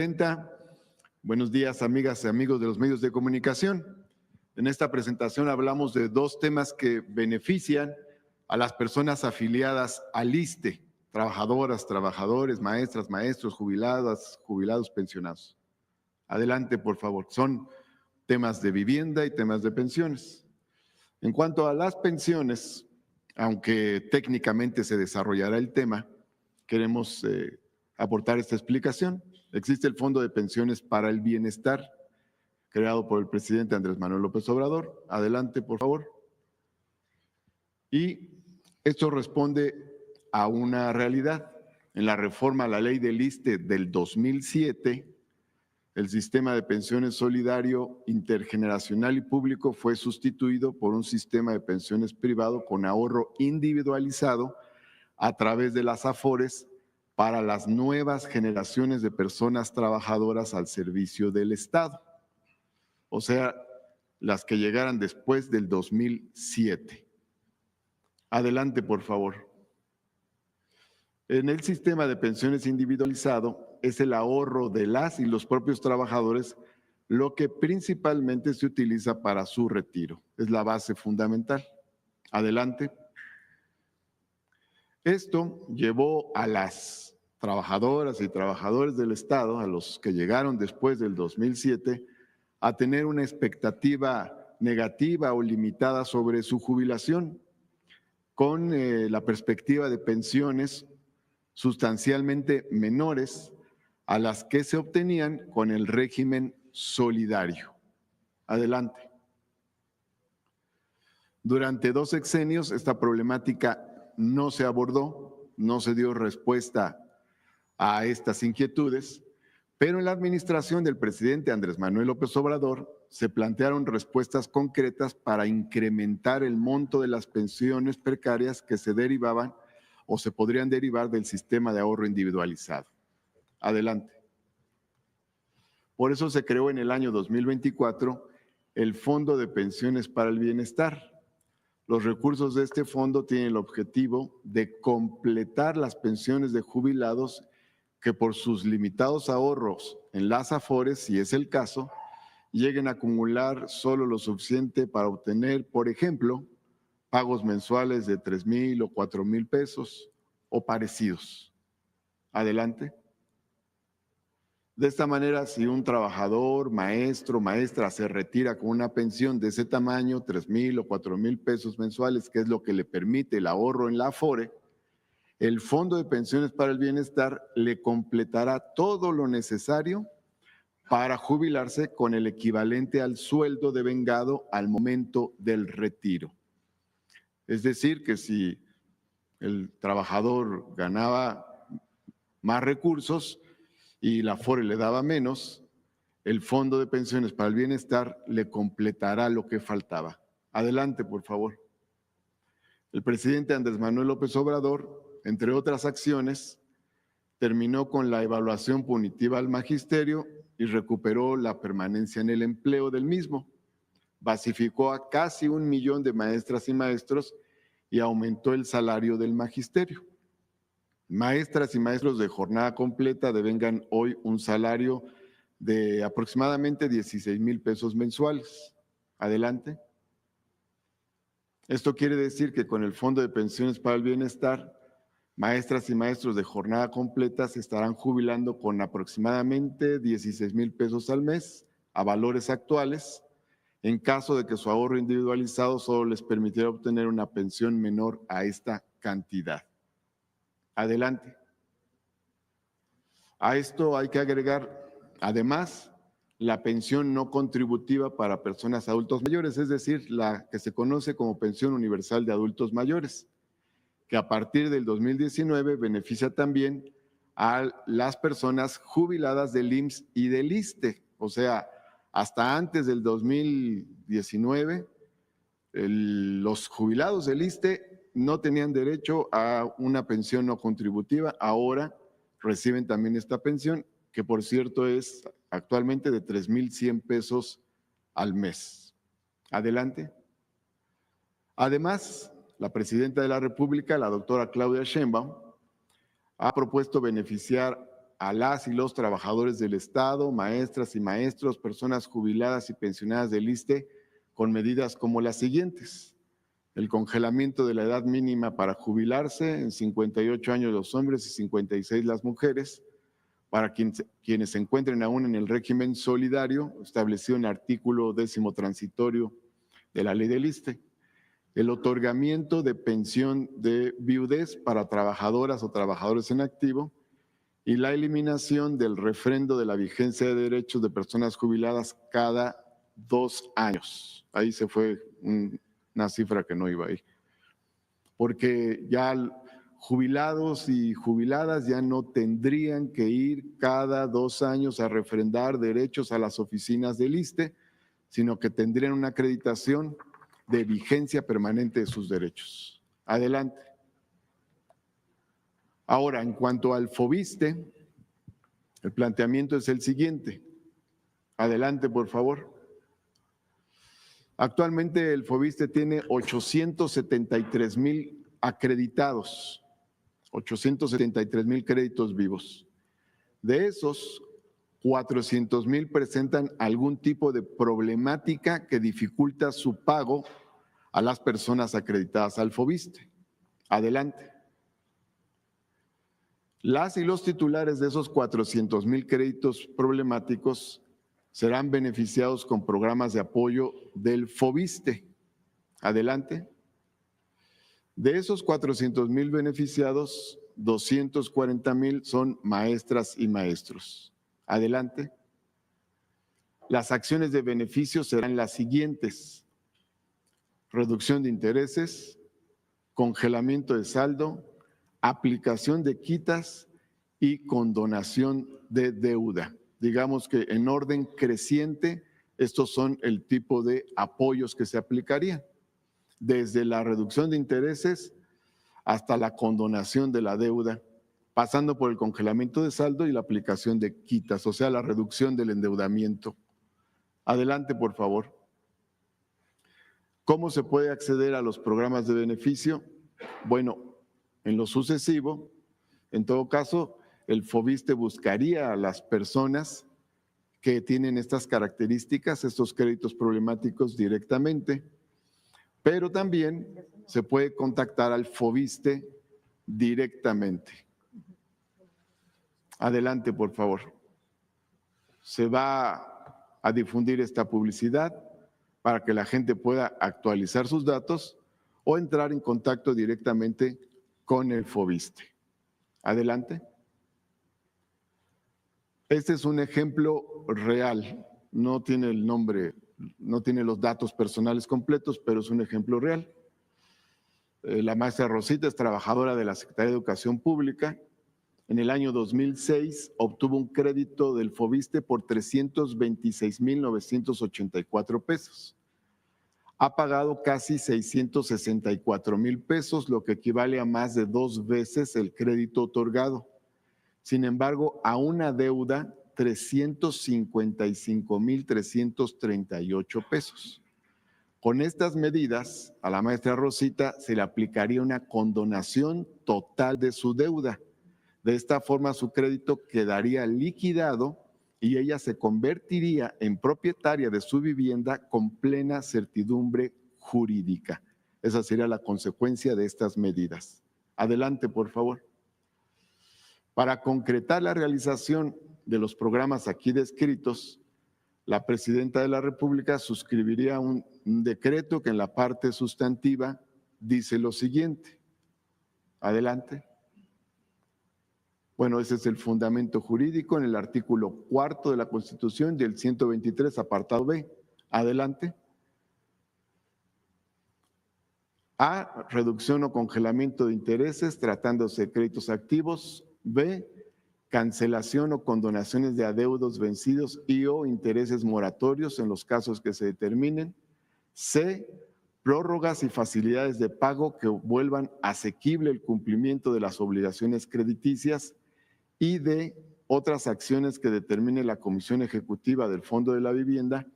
Presidenta, buenos días, amigas y amigos de los medios de comunicación. En esta presentación hablamos de dos temas que benefician a las personas afiliadas al ISSSTE, trabajadoras, trabajadores, maestras, maestros, jubiladas, jubilados, pensionados. Adelante, por favor. Son temas de vivienda y temas de pensiones. En cuanto a las pensiones, aunque técnicamente se desarrollará el tema, queremos aportar esta explicación. Existe el Fondo de Pensiones para el Bienestar, creado por el presidente Andrés Manuel López Obrador. Adelante, por favor. Y esto responde a una realidad. En la reforma a la ley del ISSSTE del 2007, el sistema de pensiones solidario, intergeneracional y público fue sustituido por un sistema de pensiones privado con ahorro individualizado a través de las AFORES para las nuevas generaciones de personas trabajadoras al servicio del Estado, o sea, las que llegaran después del 2007. Adelante, por favor. En el sistema de pensiones individualizado es el ahorro de las y los propios trabajadores lo que principalmente se utiliza para su retiro. Es la base fundamental. Adelante. Esto llevó a las trabajadoras y trabajadores del Estado, a los que llegaron después del 2007, a tener una expectativa negativa o limitada sobre su jubilación, con la perspectiva de pensiones sustancialmente menores a las que se obtenían con el régimen solidario. Adelante. Durante 2 sexenios esta problemática no se abordó, no se dio respuesta a estas inquietudes, pero en la administración del presidente Andrés Manuel López Obrador se plantearon respuestas concretas para incrementar el monto de las pensiones precarias que se derivaban o se podrían derivar del sistema de ahorro individualizado. Adelante. Por eso se creó en el año 2024 el Fondo de Pensiones para el Bienestar. Los recursos de este fondo tienen el objetivo de completar las pensiones de jubilados que por sus limitados ahorros en las AFORES, si es el caso, lleguen a acumular solo lo suficiente para obtener, por ejemplo, pagos mensuales de 3,000 o 4,000 pesos o parecidos. Adelante. De esta manera, si un trabajador, maestro, maestra se retira con una pensión de ese tamaño, 3,000 o 4,000 pesos mensuales, que es lo que le permite el ahorro en la AFORE, el Fondo de Pensiones para el Bienestar le completará todo lo necesario para jubilarse con el equivalente al sueldo devengado al momento del retiro. Es decir, que si el trabajador ganaba más recursos y la AFORE le daba menos, el Fondo de Pensiones para el Bienestar le completará lo que faltaba. Adelante, por favor. El presidente Andrés Manuel López Obrador, entre otras acciones, terminó con la evaluación punitiva al magisterio y recuperó la permanencia en el empleo del mismo. Basificó a casi 1 millón de maestras y maestros y aumentó el salario del magisterio. Maestras y maestros de jornada completa devengan hoy un salario de aproximadamente 16,000 pesos mensuales. Adelante. Esto quiere decir que con el Fondo de Pensiones para el Bienestar, maestras y maestros de jornada completa se estarán jubilando con aproximadamente 16,000 pesos al mes a valores actuales, en caso de que su ahorro individualizado solo les permitiera obtener una pensión menor a esta cantidad. Adelante. A esto hay que agregar, además, la pensión no contributiva para personas adultos mayores, es decir, la que se conoce como pensión universal de adultos mayores, que a partir del 2019 beneficia también a las personas jubiladas del IMSS y del ISSSTE. O sea, hasta antes del 2019, los jubilados del ISSSTE no tenían derecho a una pensión no contributiva, ahora reciben también esta pensión, que por cierto es actualmente de 3,100 pesos al mes. Adelante. Además, la presidenta de la República, la doctora Claudia Sheinbaum, ha propuesto beneficiar a las y los trabajadores del Estado, maestras y maestros, personas jubiladas y pensionadas del ISSSTE, con medidas como las siguientes: el congelamiento de la edad mínima para jubilarse en 58 años los hombres y 56 las mujeres, para quienes se encuentren aún en el régimen solidario establecido en el artículo 10º transitorio de la ley del ISSSTE. El otorgamiento de pensión de viudez para trabajadoras o trabajadores en activo y la eliminación del refrendo de la vigencia de derechos de personas jubiladas cada 2 años. Ahí se fue una cifra que no iba ahí, porque ya jubilados y jubiladas ya no tendrían que ir cada 2 años a refrendar derechos a las oficinas del ISSSTE, sino que tendrían una acreditación de vigencia permanente de sus derechos. Adelante. Ahora, en cuanto al FOBISSTE, el planteamiento es el siguiente. Adelante, por favor. Actualmente el FOBISSTE tiene 873,000 acreditados, 873,000 créditos vivos. De esos, 400,000 presentan algún tipo de problemática que dificulta su pago a las personas acreditadas al FOBISSTE. Adelante. Las y los titulares de esos 400,000 créditos problemáticos serán beneficiados con programas de apoyo del FOBISSTE. Adelante. De esos 400,000 beneficiados, 240,000 son maestras y maestros. Adelante. Las acciones de beneficio serán las siguientes: reducción de intereses, congelamiento de saldo, aplicación de quitas y condonación de deuda. Digamos que en orden creciente, estos son el tipo de apoyos que se aplicarían, desde la reducción de intereses hasta la condonación de la deuda, pasando por el congelamiento de saldo y la aplicación de quitas, o sea, la reducción del endeudamiento. Adelante, por favor. ¿Cómo se puede acceder a los programas de beneficio? Bueno, en lo sucesivo, en todo caso, el FOBISSTE buscaría a las personas que tienen estas características, estos créditos problemáticos directamente, pero también se puede contactar al FOBISSTE directamente. Adelante, por favor. Se va a difundir esta publicidad para que la gente pueda actualizar sus datos o entrar en contacto directamente con el FOBISSTE. Adelante. Este es un ejemplo real, no tiene el nombre, no tiene los datos personales completos, pero es un ejemplo real. La maestra Rosita es trabajadora de la Secretaría de Educación Pública. En el año 2006 obtuvo un crédito del FOBISSTE por 326,984 pesos. Ha pagado casi 664,000 pesos, lo que equivale a más de 2 veces el crédito otorgado. Sin embargo, a una deuda 355,338 pesos. Con estas medidas, a la maestra Rosita se le aplicaría una condonación total de su deuda. De esta forma, su crédito quedaría liquidado y ella se convertiría en propietaria de su vivienda con plena certidumbre jurídica. Esa sería la consecuencia de estas medidas. Adelante, por favor. Para concretar la realización de los programas aquí descritos, la Presidenta de la República suscribiría un decreto que en la parte sustantiva dice lo siguiente. Adelante. Bueno, ese es el fundamento jurídico en el artículo 4º de la Constitución del 123, apartado B. Adelante. A, reducción o congelamiento de intereses tratándose de créditos activos. B, cancelación o condonaciones de adeudos vencidos y o intereses moratorios en los casos que se determinen. C, prórrogas y facilidades de pago que vuelvan asequible el cumplimiento de las obligaciones crediticias. Y D, otras acciones que determine la Comisión Ejecutiva del Fondo de la Vivienda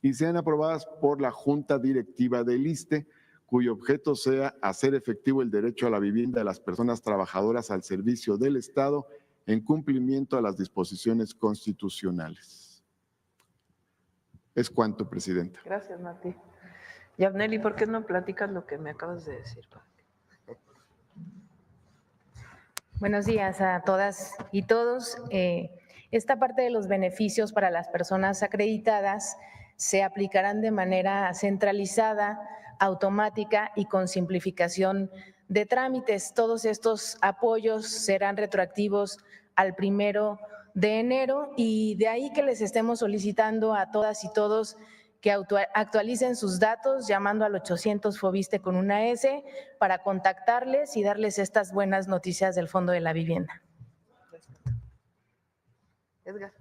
y sean aprobadas por la Junta Directiva del ISSSTE, cuyo objeto sea hacer efectivo el derecho a la vivienda de las personas trabajadoras al servicio del Estado en cumplimiento a las disposiciones constitucionales. Es cuanto, Presidenta. Gracias, Martí. Yabneli, ¿por qué no platicas lo que me acabas de decir? Buenos días a todas y todos. Esta parte de los beneficios para las personas acreditadas se aplicarán de manera centralizada, automática y con simplificación de trámites. Todos estos apoyos serán retroactivos al 1 de enero y de ahí que les estemos solicitando a todas y todos que actualicen sus datos llamando al 800 FOBISTE con una S para contactarles y darles estas buenas noticias del Fondo de la Vivienda. Edgar.